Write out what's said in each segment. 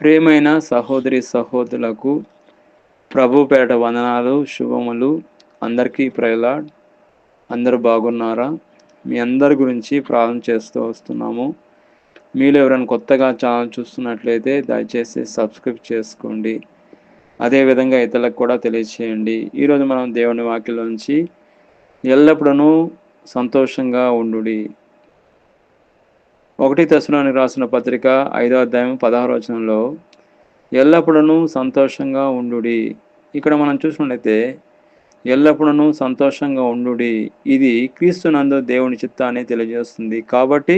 ప్రియమైన సహోదరి సహోదరులకు ప్రభు పేరట వందనాలు, శుభములు. అందరికీ ప్రైలాడ్. అందరూ బాగున్నారా? మీ అందరి గురించి ప్రార్థన చేస్తూ వస్తున్నాము. మీలో ఎవరైనా కొత్తగా ఛానల్ చూస్తున్నట్లయితే దయచేసి సబ్స్క్రైబ్ చేసుకోండి. అదేవిధంగా ఇతరులకు కూడా తెలియచేయండి. ఈరోజు మనం దేవుని వాక్యంలోంచి ఎల్లప్పుడూ సంతోషంగా ఉండుడి. 1 తెస్సలోనికీయులకు రాసిన పత్రిక 5వ అధ్యాయం 16వ వచనంలో ఎల్లప్పుడూ సంతోషంగా ఉండుడి. ఇక్కడ మనం చూసినట్లయితే ఎల్లప్పుడూ సంతోషంగా ఉండుడి. ఇది క్రీస్తునందు దేవుని చిత్తాన్ని తెలియజేస్తుంది. కాబట్టి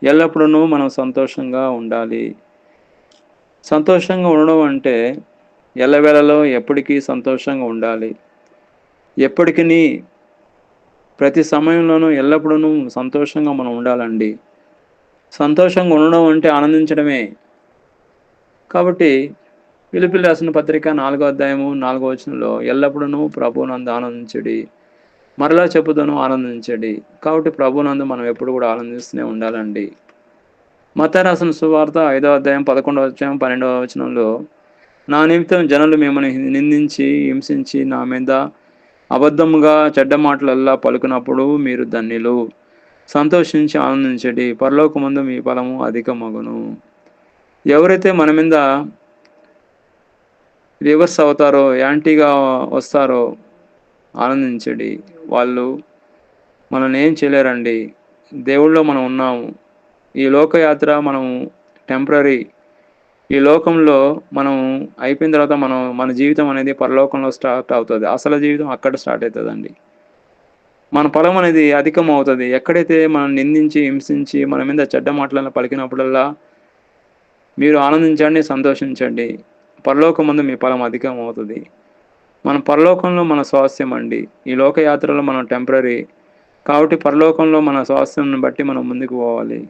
ఎల్లప్పుడూ మనం సంతోషంగా ఉండాలి. సంతోషంగా ఉండడం అంటే ఎల్లవేళలో ఎప్పటికీ సంతోషంగా ఉండాలి. ఎప్పటికీ ప్రతి సమయంలోనూ ఎల్లప్పుడూ సంతోషంగా మనం ఉండాలండి. సంతోషంగా ఉండడం అంటే ఆనందించడమే. కాబట్టి ఫిలిప్పీయులకు రాసిన పత్రిక 4వ అధ్యాయము 4వ వచనంలో ఎల్లప్పుడూ ప్రభువునందు ఆనందించుడి. మరలా చెప్పుదును ఆనందించండి. కాబట్టి ప్రభువునందు మనం ఎప్పుడు కూడా ఆనందిస్తూనే ఉండాలండి. మత్తయి రాసిన సువార్త 5వ అధ్యాయం 11వ వచనం 12వ వచనంలో నా నిమిత్తం జనులు మిమ్మల్ని నిందించి హింసించి నా మీద అబద్ధముగా చెడ్డ మాటలల్లా పలుకున్నప్పుడు మీరు ధన్యులు. సంతోషించి ఆనందించండి. పరలోకమందు మీ ఫలము అధికమగును. ఎవరైతే మన మీద రివర్స్ అవుతారో, యాంటీగా వస్తారో ఆనందించండి. వాళ్ళు మనల్ని ఏం చేయలేరండి. దేవుళ్ళో మనం ఉన్నాము. ఈ లోకయాత్ర మనం టెంపరరీ. ఈ లోకంలో మనం అయిపోయిన తర్వాత మన జీవితం అనేది పరలోకంలో స్టార్ట్ అవుతుంది. అసలు జీవితం అక్కడ స్టార్ట్ అవుతుందండి. మన ఫలం అనేది అధికం అవుతుంది. ఎక్కడైతే మనం నిందించి హింసించి మన మీద చెడ్డ మాటలను పలికినప్పుడల్లా మీరు ఆనందించండి, సంతోషించండి. పరలోకమందు మీ ఫలం అధికం అవుతుంది. మన పరలోకంలో మన స్వాస్థ్యం అండి. ఈ లోకయాత్రలో మనం టెంపరరీ. కాబట్టి పరలోకంలో మన స్వాస్థ్యాన్ని బట్టి మనం ముందుకు పోవాలి.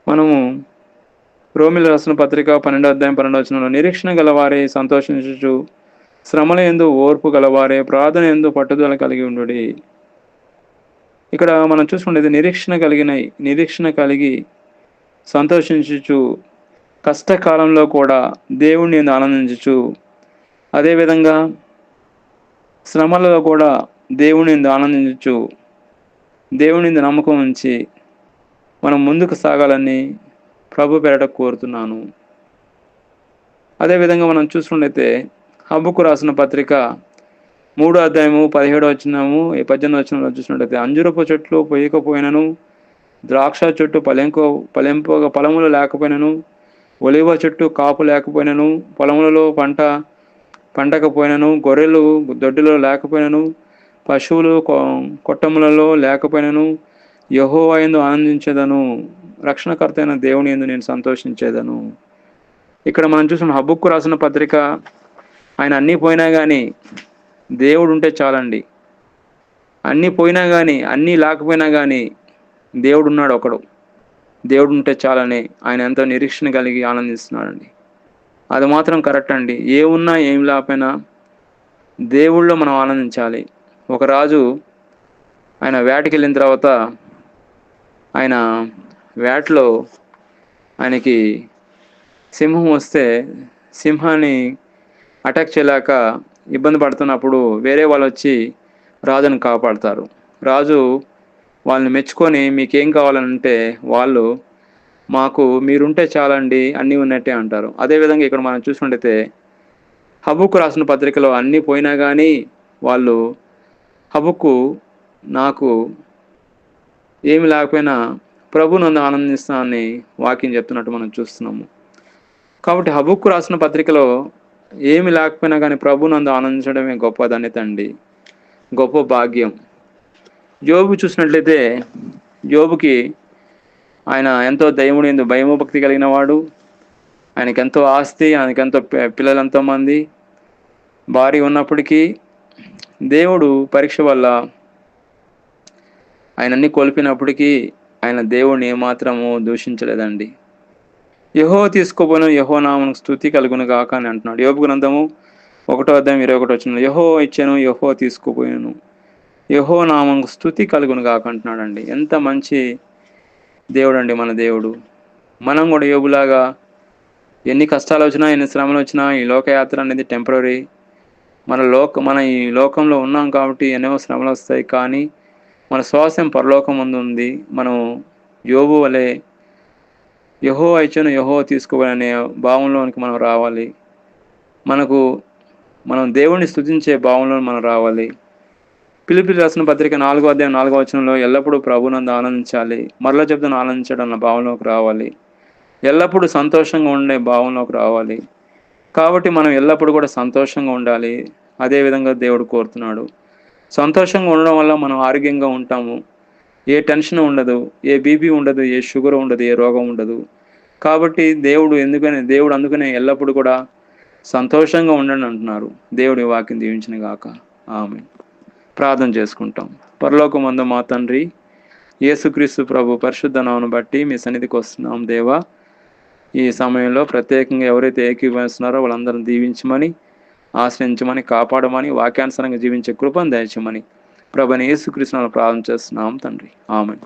మనము రోమీయులకు రాసిన పత్రిక 12వ అధ్యాయం 12వ వచనంలో నిరీక్షణ గలవారే సంతోషించుచు శ్రమల యందు ఓర్పు గలవారే ప్రార్థన యందు పట్టుదల కలిగి ఉండుడి. ఇక్కడ మనం చూసుకునేది నిరీక్షణ కలిగి సంతోషించుచు కష్టకాలంలో కూడా దేవుణ్ణి యందు ఆనందించుచు అదేవిధంగా శ్రమలలో కూడా దేవుని యందు ఆనందించుచు దేవుని యందు నమ్మకం ఉంచి మనం ముందుకు సాగాలని ప్రభు పేరట కోరుతున్నాను. అదేవిధంగా మనం చూసుకున్నట్లయితే హబక్కు రాసిన పత్రిక 3వ అధ్యాయము 17వ వచనము 18వ వచనంలో చూసినట్లయితే అంజూరపు చెట్లు పొయ్యకపోయినను ద్రాక్ష చెట్టు ఫలింపగా ఫలములు లేకపోయినను ఒలివ చెట్టు కాపు లేకపోయినను పొలములలో పంటకపోయినను గొర్రెలు దొడ్డిలో లేకపోయినను పశువులు కొట్టములలో లేకపోయినను యెహోవా యందు ఆనందించేదను. రక్షణకర్త అయిన దేవుని యందు నేను సంతోషించేదను. ఇక్కడ మనం చూసిన హబక్కు రాసిన పత్రిక ఆయన అన్నీ పోయినా కానీ దేవుడు ఉంటే చాలండి. అన్నీ పోయినా కానీ అన్నీ లేకపోయినా కానీ దేవుడు ఉన్నాడు ఒకడు. దేవుడు ఉంటే చాలని ఆయన ఎంతో నిరీక్షణ కలిగి ఆనందిస్తున్నాడండి. అది మాత్రం కరెక్ట్ అండి. ఏమున్నా ఏం లేకపోయినా దేవుళ్ళో మనం ఆనందించాలి. ఒక రాజు ఆయన వేటకి వెళ్ళిన తర్వాత ఆయన వేటలో ఆయనకి సింహం వస్తే సింహాన్ని అటాక్ చేయలేక ఇబ్బంది పడుతున్నప్పుడు వేరే వాళ్ళు వచ్చి రాజును కాపాడతారు. రాజు వాళ్ళని మెచ్చుకొని మీకేం కావాలంటే వాళ్ళు మాకు మీరుంటే చాలండి అన్నీ ఉన్నట్టే అంటారు. అదేవిధంగా ఇక్కడ మనం చూసుకుంటే హబక్కు రాసిన పత్రికలో అన్నీ పోయినా కానీ వాళ్ళు హబక్కు నాకు ఏమి లేకపోయినా ప్రభు నన్ను ఆనందిస్తానని వాక్యం చెప్తున్నట్టు మనం చూస్తున్నాము. కాబట్టి హబక్కు రాసిన పత్రికలో ఏమి లేకపోయినా కానీ ప్రభు నందు ఆనందించడమే గొప్ప ధన్యత అండి, గొప్ప భాగ్యం. యోబు చూసినట్లయితే యోబుకి ఆయన ఎంతో దేవుని యందు భయము భక్తి కలిగిన వాడు. ఆయనకి ఎంతో ఆస్తి, ఆయనకెంతో పిల్లలు ఎంతోమంది, భార్య ఉన్నప్పటికీ దేవుడు పరీక్ష వల్ల ఆయన అన్ని కోల్పోయినప్పటికీ ఆయన దేవుడిని ఏమాత్రము దూషించలేదండి. యెహోవా తీసుకోబోయిన యెహోవా నామమునకు స్తుతి కలుగును గాక అని అంటున్నాడు. యోబు గ్రంథము 1వ అధ్యాయం 21వ వచనం యెహోవా ఇచ్చెను యెహోవా తీసుకోబోయాను యెహోవా నామమునకు స్తుతి కలుగును గాక అంటున్నాడండి. ఎంత మంచి దేవుడు అండి మన దేవుడు. మనం కూడా యోబులాగా ఎన్ని కష్టాలు వచ్చినా, ఎన్ని శ్రమలు వచ్చినా ఈ లోకయాత్ర అనేది టెంపరరీ. మన ఈ లోకంలో ఉన్నాం కాబట్టి ఎన్నో శ్రమలు వస్తాయి. కానీ మన స్వాస్థ్యం పరలోకం ముందు ఉంది. మనం యోబు వలె యెహోవా ఇచ్చెను యెహోవా తీసుకోవాలనే భావంలోనికి మనం రావాలి. మనం దేవుణ్ణి స్తుతించే భావంలో మనం రావాలి. ఫిలిప్పీయులకు రాసిన పత్రిక 4వ అధ్యాయం 4వ వచనంలో ఎల్లప్పుడూ ప్రభువునందు ఆనందించాలి. మరలా చెప్తాను, ఆనందించడం అన్న భావంలోకి రావాలి. ఎల్లప్పుడూ సంతోషంగా ఉండే భావంలోకి రావాలి. కాబట్టి మనం ఎల్లప్పుడూ కూడా సంతోషంగా ఉండాలి. అదేవిధంగా దేవుడు కోరుతున్నాడు. సంతోషంగా ఉండడం వల్ల మనం ఆరోగ్యంగా ఉంటాము. ఏ టెన్షన్ ఉండదు, ఏ బీపీ ఉండదు, ఏ షుగర్ ఉండదు, ఏ రోగం ఉండదు. కాబట్టి దేవుడు అందుకనే ఎల్లప్పుడూ కూడా సంతోషంగా ఉండండి అంటున్నారు. దేవుడి వాక్యం దీవించిన గాక. ఆమేన్. ప్రార్థన చేసుకుంటాం. పరలోకమందు మా తండ్రి, యేసుక్రీస్తు ప్రభు పరిశుద్ధ నామమును బట్టి మీ సన్నిధికి వస్తున్నాం దేవా. ఈ సమయంలో ప్రత్యేకంగా ఎవరైతే ఏకీభవిస్తున్నారో వాళ్ళందరిని దీవించమని, ఆశ్రయించమని, కాపాడమని, వాక్యానుసారంగా జీవించే కృపను దయచేయమని ప్రభువైన యేసుక్రీస్తు నామములో ప్రార్థన చేస్తున్నాం తండ్రి. ఆమేన్.